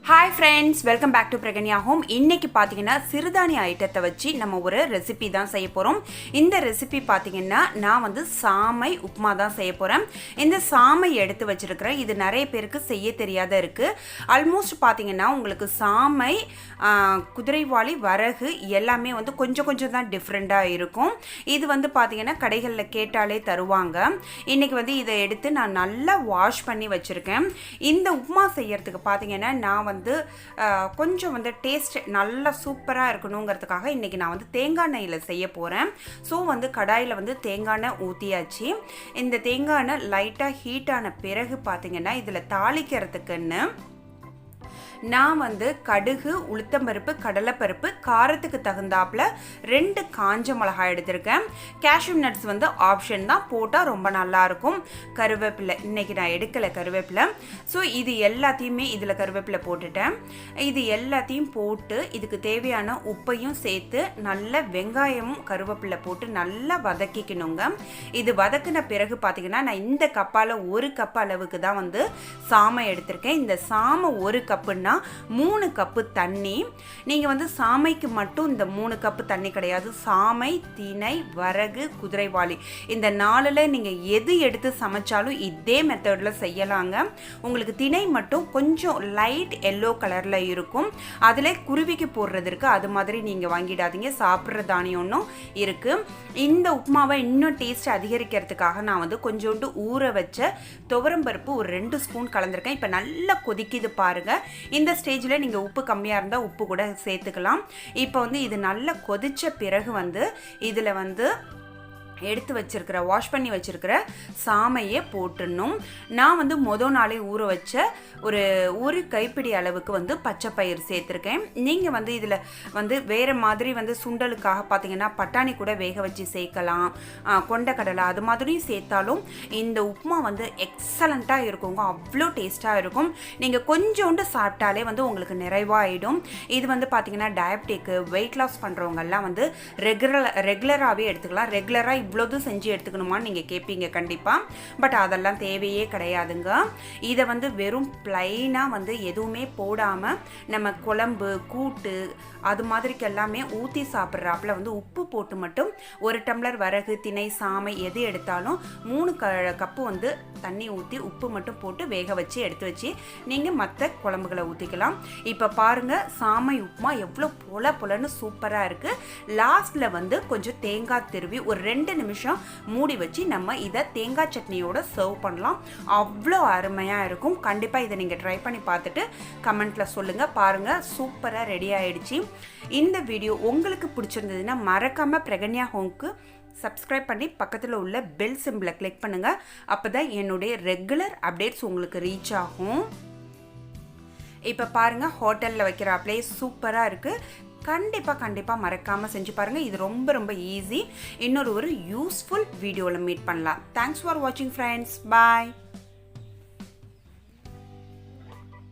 Hi friends, welcome back to Praganya home. இன்னைக்கு பாத்தீங்கன்னா சிறுதானிய ஐட்டத்தை வச்சு நம்ம ஒரு ரெசிபி தான் செய்ய போறோம். இந்த ரெசிபி பாத்தீங்கன்னா நான் வந்து சாமை உப்புமா தான் செய்ய போறேன். இந்த சாமை எடுத்து வச்சிருக்கிறேன். இது நிறைய பேருக்கு செய்ய தெரியாத இருக்கு. ஆல்மோஸ்ட் பாத்தீங்கன்னா உங்களுக்கு சாமை, குதிரைவாலி, வரகு எல்லாமே வந்து கொஞ்சம் தான் டிஃப்ரெண்டா இருக்கும். இது வந்து பாத்தீங்கன்னா கடைகளில் கேட்டாலே தருவாங்க. இன்னைக்கு வந்து இதை எடுத்து நான் நல்லா வாஷ் பண்ணி வச்சிருக்கேன். இந்த உப்புமா செய்யறதுக்கு பாத்தீங்கன்னா நான் வந்து கொஞ்சம் வந்து டேஸ்ட் நல்லா சூப்பராக இருக்கணுங்கிறதுக்காக இன்றைக்கி நான் வந்து தேங்காய் எண்ணெயில் செய்ய போகிறேன். ஸோ வந்து கடாயில் வந்து தேங்காய் எண்ணெய் ஊற்றியாச்சு. இந்த தேங்காய் எண்ணெய் லைட்டாக ஹீட் ஆன பிறகு பார்த்திங்கன்னா இதில் தாளிக்கிறதுக்குன்னு நான் வந்து கடுகு, உளுத்தம்பருப்பு, கடலைப்பருப்பு, காரத்துக்கு தகுந்தாப்பில் 2 காஞ்ச மிளகாய் எடுத்திருக்கேன். கேஷ்யூ நட்ஸ் வந்து ஆப்ஷன் தான், போட்டால் ரொம்ப நல்லாயிருக்கும். கருவேப்பிலை இன்றைக்கி நான் எடுக்கலை கருவேப்பிலை. ஸோ இது எல்லாத்தையுமே இதில் கருவேப்பிலை போட்டுட்டேன். இது எல்லாத்தையும் போட்டு இதுக்கு தேவையான உப்பையும் சேர்த்து நல்ல வெங்காயமும் கருவேப்பிலை போட்டு நல்லா வதக்கிக்கணுங்க. இது வதக்கின பிறகு பார்த்திங்கன்னா நான் இந்த கப்பால் 1 கப் அளவுக்கு தான் வந்து சாமை எடுத்திருக்கேன். இந்த சாமை 1 கப்புன்னா 3 கப்பு தண்ணி. நீங்கள் வந்து சாமைக்கு மட்டும் இந்த 3 கப்பு தண்ணி கிடையாது. சாமை, திணை, வரகு, குதிரைவாலி இந்த 4ல் நீங்கள் எது எடுத்து சமைச்சாலும் இதே மெத்தடில் செய்யலாங்க. உங்களுக்கு திணை மட்டும் கொஞ்சம் லைட் எல்லோ கலரில் இருக்கும். அதில் குருவிக்கு போடுறதுக்கு அது மாதிரி நீங்கள் வாங்கிடாதீங்க. சாப்பிட்ற தானியம் ஒன்றும் இருக்குது. இந்த உப்புமாவை இன்னும் டேஸ்ட் அதிகரிக்கிறதுக்காக நான் வந்து கொஞ்சோண்டு ஊற வச்ச துவரம்பருப்பு ஒரு 2 ஸ்பூன் கலந்துருக்கேன். இப்போ நல்லா கொதிக்குது பாருங்கள். இந்த ஸ்டேஜில் நீங்கள் உப்பு கம்மியாக இருந்தால் உப்பு கூட சேர்த்துக்கலாம். இப்போ வந்து இது நல்லா கொதித்த பிறகு வந்து இதில் வந்து எடுத்து வச்சிருக்கிற வாஷ் பண்ணி வச்சிருக்கிற சாமையை போட்டுடணும். நான் வந்து நாளே ஊற வச்ச ஒரு கைப்பிடி அளவுக்கு வந்து பச்சை பயிர் சேர்த்துருக்கேன். நீங்கள் வந்து இதில் வந்து வேறு மாதிரி வந்து சுண்டலுக்காக பார்த்தீங்கன்னா பட்டாணி கூட வேக வச்சு சேர்க்கலாம், கொண்டக்கடலை அது மாதிரியும் சேர்த்தாலும் இந்த உப்புமா வந்து எக்ஸலண்ட்டாக இருக்குங்க. அவ்வளோ டேஸ்ட்டாக இருக்கும். நீங்கள் கொஞ்சோண்டு சாப்பிட்டாலே வந்து உங்களுக்கு நிறைவாயிடும். இது வந்து பார்த்தீங்கன்னா டயபெட்டிக்கு, வெயிட் லாஸ் பண்ணுறவங்கெல்லாம் வந்து ரெகுலராகவே எடுத்துக்கலாம். ரெகுலராக இவ்வளோது செஞ்சு எடுத்துக்கணுமான்னு நீங்கள் கேட்பீங்க கண்டிப்பாக. பட் அதெல்லாம் தேவையே கிடையாதுங்க. இதை வந்து வெறும் ப்ளைனாக வந்து எதுவுமே போடாமல் நம்ம குழம்பு, கூட்டு அது மாதிரிக்கு எல்லாமே ஊற்றி சாப்பிட்றாப்புல வந்து உப்பு போட்டு மட்டும் 1 டம்ளர் வரகு, திணை, சாமை எது எடுத்தாலும் 3 கப்பு வந்து தண்ணி ஊற்றி உப்பு மட்டும் போட்டு வேக வச்சு எடுத்து வச்சு நீங்கள் மற்ற குழம்புகளை ஊற்றிக்கலாம். இப்போ பாருங்கள் சாமை உப்புமா எவ்வளோ பொலன்னு சூப்பராக இருக்குது. லாஸ்ட்டில் வந்து கொஞ்சம் தேங்காய் திருவி ஒரு 2 நிமிஷம் மூடி வச்சு நம்ம இதை தேங்காய் சட்னியோட சர்வ் பண்ணலாம். அவ்வளோ அருமையாக இருக்கும். கண்டிப்பாக இதை நீங்கள் ட்ரை பண்ணி பார்த்துட்டு கமெண்ட்டில் சொல்லுங்கள். பாருங்கள் சூப்பராக ரெடி ஆகிடுச்சு. இந்த வீடியோ உங்களுக்கு பிடிச்சிருந்ததுன்னா மறக்காமல் பிரகன்யா ஹோம்க்கு சப்ஸ்கிரைப் பண்ணி பக்கத்தில் உள்ள பெல் சிம்பிளை கிளிக் பண்ணுங்கள். அப்போ தான் என்னுடைய ரெகுலர் அப்டேட்ஸ் உங்களுக்கு ரீச் ஆகும். இப்போ பாருங்கள் ஹோட்டலில் வைக்கிற அப்படியே சூப்பராக இருக்குது. கண்டிப்பாக மறக்காமல் செஞ்சு பாருங்கள். இது ரொம்ப ஈஸி. இன்னொரு யூஸ்ஃபுல் வீடியோவில் மீட் பண்ணலாம். தேங்க்ஸ் ஃபார் வாட்சிங் ஃப்ரெண்ட்ஸ். பாய்.